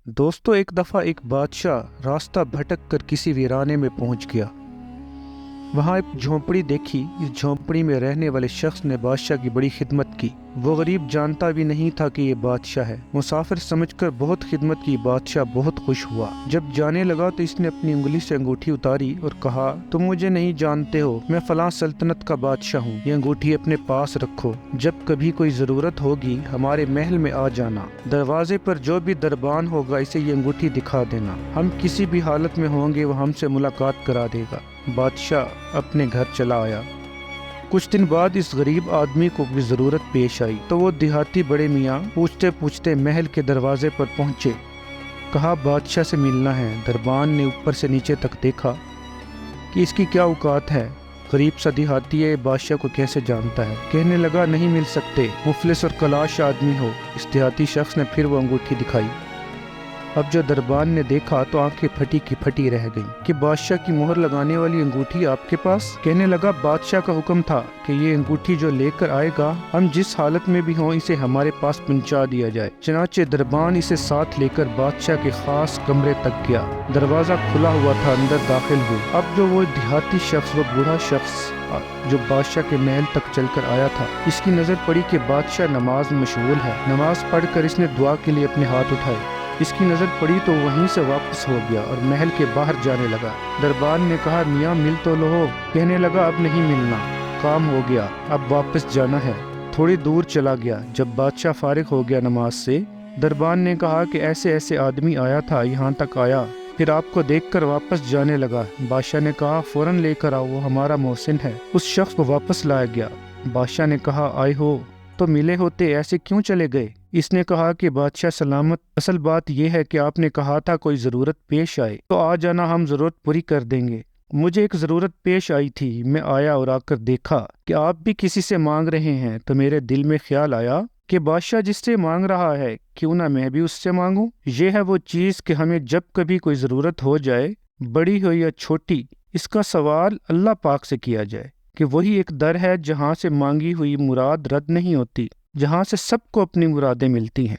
दोस्तों, एक दफ़ा एक बादशाह रास्ता भटक कर किसी वीराने में पहुंच गया। वहाँ एक झोंपड़ी देखी। इस झोंपड़ी में रहने वाले शख्स ने बादशाह की बड़ी खिदमत की। वो गरीब जानता भी नहीं था कि ये बादशाह है। मुसाफिर समझकर बहुत खिदमत की। बादशाह बहुत खुश हुआ। जब जाने लगा तो इसने अपनी उंगली से अंगूठी उतारी और कहा, तुम मुझे नहीं जानते हो, मैं फलां सल्तनत का बादशाह हूँ। ये अंगूठी अपने पास रखो, जब कभी कोई ज़रूरत होगी हमारे महल में आ जाना। दरवाजे पर जो भी दरबान होगा इसे ये अंगूठी दिखा देना। हम किसी भी हालत में होंगे वो हमसे मुलाकात करा देगा। बादशाह अपने घर चला आया। कुछ दिन बाद इस गरीब आदमी को भी जरूरत पेश आई तो वो देहाती बड़े मियाँ पूछते पूछते महल के दरवाजे पर पहुंचे। कहा, बादशाह से मिलना है। दरबान ने ऊपर से नीचे तक देखा कि इसकी क्या औकात है। गरीब सा देहाती है, बादशाह को कैसे जानता है। कहने लगा, नहीं मिल सकते, मुफलिस और कलाश आदमी हो। इस देहाती शख्स ने फिर वो अंगूठी दिखाई। अब जो दरबान ने देखा तो आंखें फटी की फटी रह गईं कि बादशाह की मोहर लगाने वाली अंगूठी आपके पास। कहने लगा, बादशाह का हुक्म था कि ये अंगूठी जो लेकर आएगा हम जिस हालत में भी हों इसे हमारे पास पहुंचा दिया जाए। चनाचे दरबान इसे साथ लेकर बादशाह के खास कमरे तक गया। दरवाजा खुला हुआ था, अंदर दाखिल हुए। अब जो वो देहाती शख्स, वो बूढ़ा शख्स जो बादशाह के महल तक चलकर आया था, इसकी नजर पड़ी कि बादशाह नमाज में मशगूल है। नमाज पढ़कर इसने दुआ के लिए अपने हाथ उठाए। इसकी नज़र पड़ी तो वहीं से वापस हो गया और महल के बाहर जाने लगा। दरबान ने कहा, मियाँ मिल तो लो। कहने लगा, अब नहीं मिलना, काम हो गया, अब वापस जाना है। थोड़ी दूर चला गया। जब बादशाह फारिग हो गया नमाज से, दरबान ने कहा कि ऐसे ऐसे आदमी आया था, यहाँ तक आया, फिर आपको देखकर वापस जाने लगा। बादशाह ने कहा, फौरन लेकर आओ, वो हमारा मोहसिन है। उस शख्स को वापस लाया गया। बादशाह ने कहा, आए हो तो मिले होते, ऐसे क्यों चले गए। इसने कहा कि बादशाह सलामत, असल बात यह है कि आपने कहा था कोई ज़रूरत पेश आए तो आ जाना, हम ज़रूरत पूरी कर देंगे। मुझे एक ज़रूरत पेश आई थी, मैं आया और आकर देखा कि आप भी किसी से मांग रहे हैं तो मेरे दिल में ख्याल आया कि बादशाह जिससे मांग रहा है क्यों ना मैं भी उससे मांगूं। ये है वो चीज़ कि हमें जब कभी कोई ज़रूरत हो जाए, बड़ी हो या छोटी, इसका सवाल अल्लाह पाक से किया जाए कि वही एक दर है जहाँ से मांगी हुई मुराद रद्द नहीं होती, जहाँ से सबको अपनी मुरादें मिलती हैं।